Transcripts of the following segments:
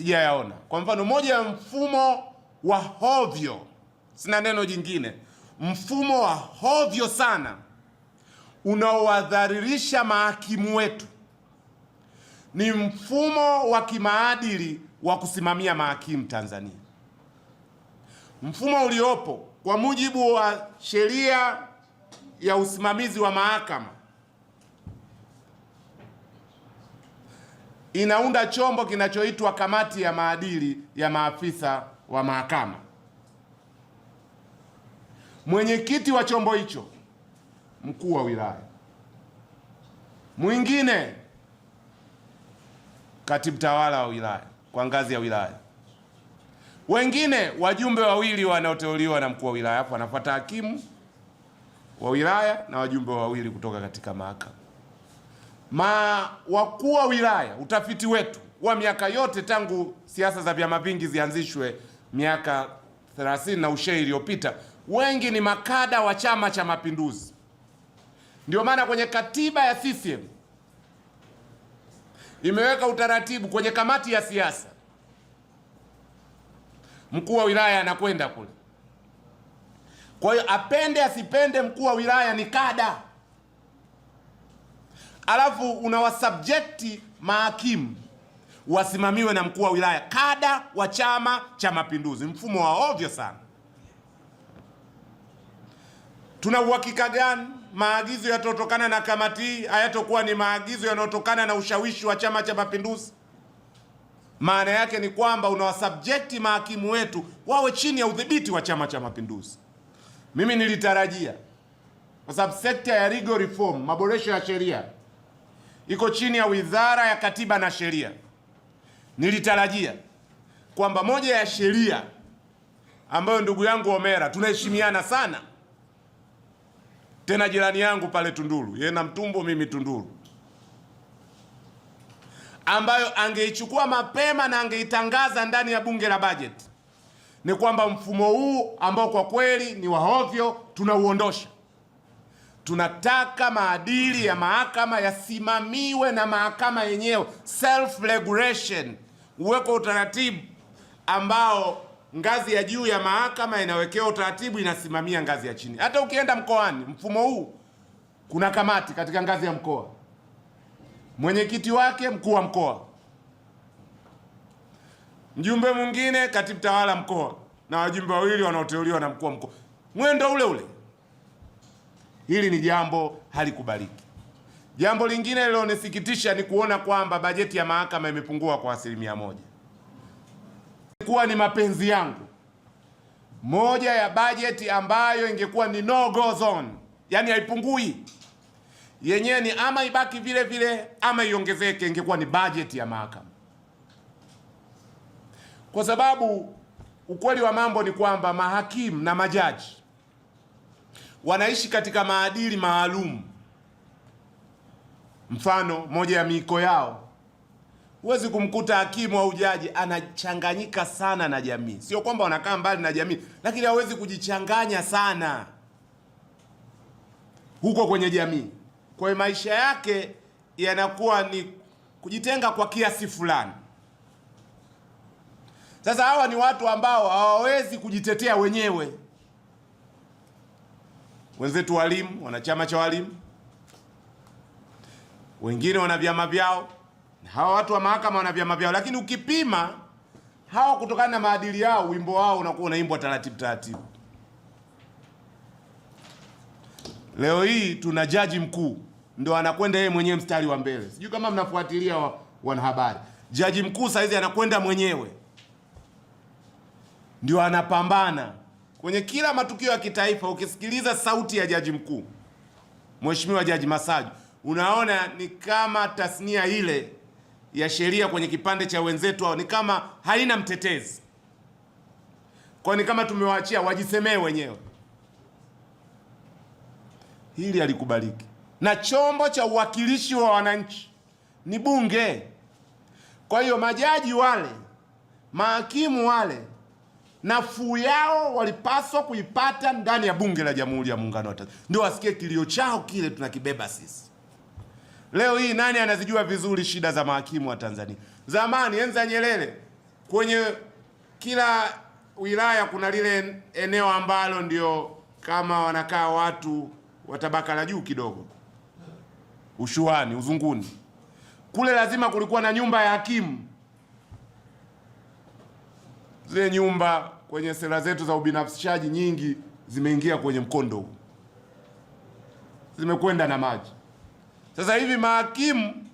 sijayaona. Kwa mfano, moja ya mfumo wa hovyo, sina neno jingine, mfumo wa hovyo sana unaowadhalilisha mahakimu wetu ni mfumo wa kimaadili wa kusimamia mahakimu Tanzania. Mfumo uliopo kwa mujibu wa sheria ya usimamizi wa mahakama inaunda chombo kinachoitwa kamati ya maadili ya maafisa wa mahakama. Mwenyekiti wa chombo hicho mkuu wa wilaya, mwingine katibu tawala wa wilaya kwa ngazi ya wilaya, wengine wajumbe wawili wanaoteuliwa na mkuu wa wilaya. Hapo anafuata hakimu wa wilaya na wajumbe wawili kutoka katika mahakama. Wakuu wa wilaya, utafiti wetu wa miaka yote tangu siasa za vyama vingi zianzishwe miaka 30 na ushe iliyopita, wengi ni makada wa Chama cha Mapinduzi. Ndio maana kwenye katiba ya CCM imeweka utaratibu kwenye kamati ya siasa, mkuu wa wilaya anakwenda kule. Kwa hiyo apende asipende, mkuu wa wilaya ni kada, alafu unawasubjecti mahakimu wasimamiwe na mkuu wa wilaya, kada wa Chama cha Mapinduzi. Mfumo wa ovyo sana. Tuna uhakika gani maagizo yatotokana na kamati hii hayatokuwa ni maagizo yanayotokana na ushawishi wa Chama cha Mapinduzi? Maana yake ni kwamba unawasubjecti mahakimu wetu wawe chini ya udhibiti wa Chama cha Mapinduzi. Mimi nilitarajia, kwa sababu sekta ya legal reform, maboresho ya sheria, iko chini ya Wizara ya Katiba na Sheria. Nilitarajia kwamba moja ya sheria ambayo ndugu yangu Omera, tunaheshimiana sana, tena jirani yangu pale Tunduru, yeye na Mtumbo, mimi Tunduru, ambayo angeichukua mapema na angeitangaza ndani ya bunge la bajeti, ni kwamba mfumo huu ambao kwa kweli ni wa hovyo tunauondosha. Tunataka maadili ya mahakama yasimamiwe na mahakama yenyewe, self regulation. Uweko utaratibu ambao ngazi ya juu ya mahakama inawekewa utaratibu, inasimamia ngazi ya chini. Hata ukienda mkoani, mfumo huu kuna kamati katika ngazi ya mkoa, mwenyekiti wake mkuu wa mkoa, mjumbe mwingine katibu tawala mkoa, na wajumbe wawili wanaoteuliwa na mkuu wa mkoa. Mwendo ule ule. Hili ni jambo halikubaliki. Jambo lingine lilonisikitisha ni kuona kwamba bajeti ya mahakama imepungua kwa 1%. Ilikuwa ni mapenzi yangu moja ya bajeti ambayo ingekuwa ni no go zone, yani haipungui, yenyewe ni ama ibaki vile vile ama iongezeke, ingekuwa ni bajeti ya mahakama. Kwa sababu ukweli wa mambo ni kwamba mahakimu na majaji wanaishi katika maadili maalum. Mfano, moja ya miiko yao, huwezi kumkuta hakimu au jaji anachanganyika sana na jamii. Sio kwamba wanakaa mbali na jamii, lakini hawezi kujichanganya sana huko kwenye jamii. Kwa hiyo maisha yake yanakuwa ni kujitenga kwa kiasi fulani. Sasa hawa ni watu ambao hawawezi kujitetea wenyewe. Wenzetu walimu, wana chama cha walimu, wengine wana vyama vyao, na hawa watu wa mahakama wana vyama vyao, lakini ukipima hawa kutokana na maadili yao, wimbo wao unakuwa unaimbwa taratibu taratibu. Leo hii tuna jaji mkuu ndio anakwenda yeye mwenyewe mstari wa mbele. Sijui kama mnafuatilia wanahabari. Jaji mkuu saizi anakwenda mwenyewe, ndio anapambana kwenye kila matukio ya kitaifa. Ukisikiliza sauti ya jaji mkuu Mheshimiwa Jaji Masaju, unaona ni kama tasnia ile ya sheria kwenye kipande cha wenzetu hao ni kama haina mtetezi. Kwa ni kama tumewaachia wajisemee wenyewe. Hili halikubaliki. Na chombo cha uwakilishi wa wananchi ni bunge. Kwa hiyo majaji wale, mahakimu wale, nafuu yao walipaswa kuipata ndani ya bunge la Jamhuri ya Muungano wa Tanzania, ndio wasikie kilio chao kile tunakibeba sisi. Leo hii nani anazijua vizuri shida za mahakimu wa Tanzania? Zamani enzi za Nyerere, kwenye kila wilaya kuna lile eneo ambalo ndio kama wanakaa watu wa tabaka la juu kidogo, ushuani, uzunguni. Kule lazima kulikuwa na nyumba ya hakimu. Zile nyumba kwenye sera zetu za ubinafsishaji nyingi zimeingia kwenye mkondo huu, zimekwenda na maji. Sasa hivi mahakimu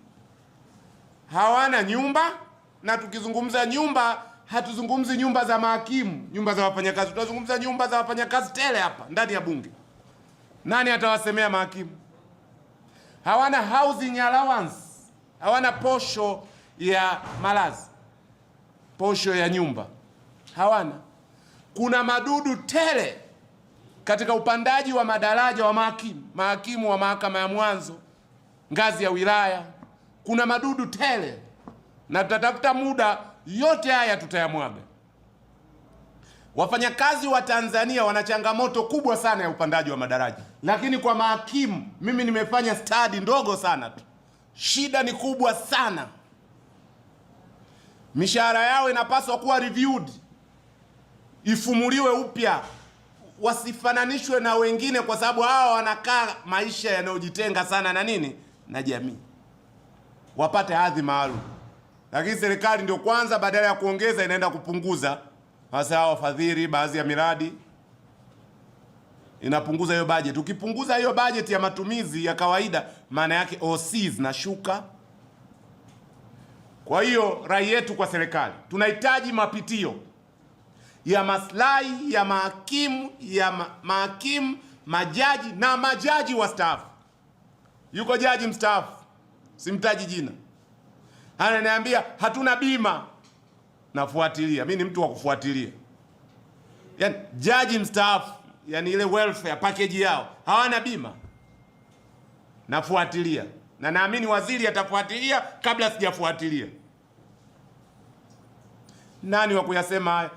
hawana nyumba, na tukizungumza nyumba hatuzungumzi nyumba za mahakimu, nyumba za wafanyakazi, tunazungumza nyumba za wafanyakazi tele hapa ndani ya Bunge. Nani atawasemea mahakimu? Hawana housing allowance, hawana posho ya malazi, posho ya nyumba hawana. Kuna madudu tele katika upandaji wa madaraja wa mahakimu wa mahakama ya mwanzo ngazi ya wilaya. Kuna madudu tele, na tutatafuta muda yote haya tutayamwaga. Wafanyakazi wa Tanzania wana changamoto kubwa sana ya upandaji wa madaraja, lakini kwa mahakimu mimi nimefanya study ndogo sana tu, shida ni kubwa sana. Mishahara yao inapaswa kuwa reviewed, ifumuliwe upya, wasifananishwe na wengine, kwa sababu hao wanakaa maisha yanayojitenga sana na nini, na jamii, wapate hadhi maalum. Lakini serikali ndio kwanza badala ya kuongeza inaenda kupunguza. Hasa wafadhili baadhi ya miradi inapunguza hiyo budget. Ukipunguza hiyo budget ya matumizi ya kawaida, maana yake OC zinashuka. Kwa hiyo rai yetu kwa serikali, tunahitaji mapitio ya maslahi ya mahakimu, majaji na majaji wastaafu. Yuko jaji mstaafu, simtaji jina, ananiambia hatuna bima. Nafuatilia, mimi ni mtu wa kufuatilia. Yaani jaji mstaafu, yani ile welfare package yao hawana bima. Nafuatilia, na naamini waziri atafuatilia kabla sijafuatilia. Nani wa kuyasema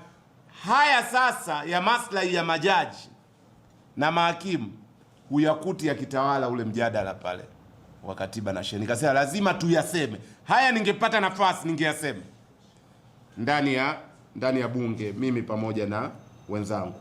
haya sasa ya maslahi ya majaji na mahakimu? Huyakuti ya kitawala ule mjadala pale wa katiba na sheria. Nikasema lazima tuyaseme haya, ningepata nafasi ningeyasema ndani ya bunge, mimi pamoja na wenzangu.